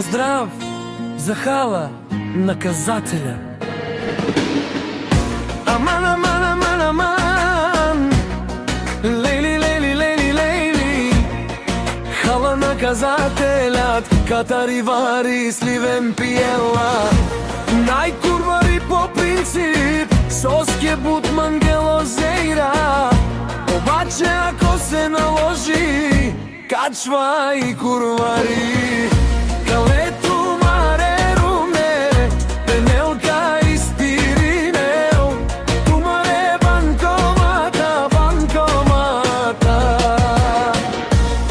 Поздрав за хала наказателя. Аман, аман, аман, аман, лейли, лейли, лейли, лейли. Хала наказателят, катаривари сливен пиела. Най-курвари по принцип, соския бутман гелозейра. Обаче ако се наложи, качва и курвари. Калето маре руме, пенелка и спиринел. Тумаре банкомата, банкомата.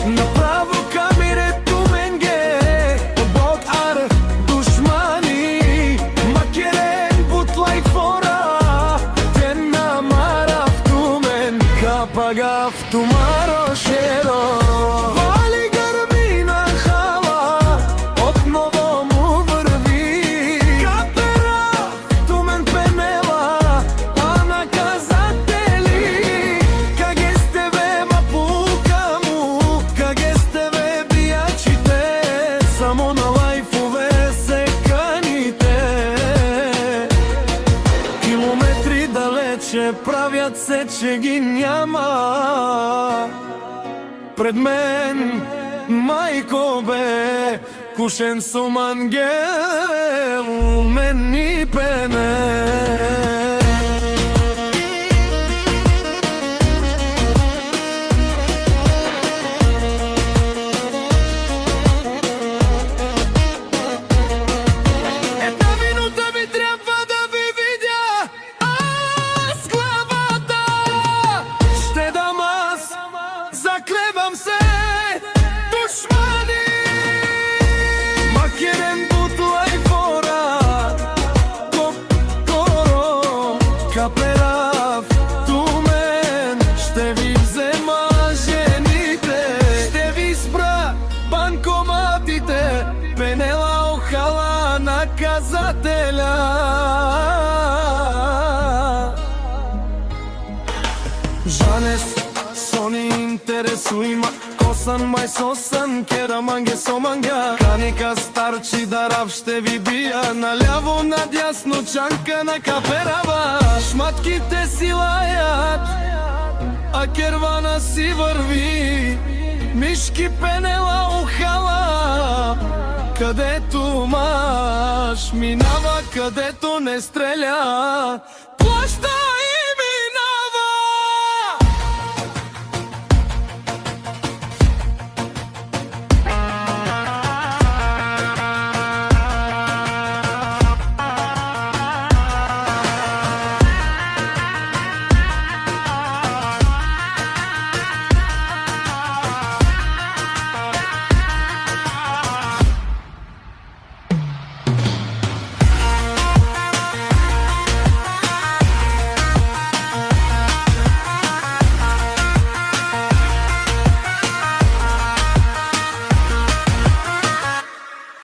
Направо камире туменге, бот ар душмани. Макерен бутлай фора, тен намарав тумен, капагав тумаро шеро. Правят се, че ги няма пред мен. Майко бе, кушен сум ангел, мен ни пене. Заклевам се, душмани! Макерен бутлай фора, коро, каперав, тумен. Ще ви взема жените, ще ви спра банкоматите. Пенела охала наказателя. Жанес сони интересуима, косан май сосан, кера манге со манга. Каника старчи дарав, ще ви бия наляво, надясно, чанка на каперава. Шматките си лаят, а кервана си върви. Мишки пенела ухала, където маш минава, където не стреля. Плащай!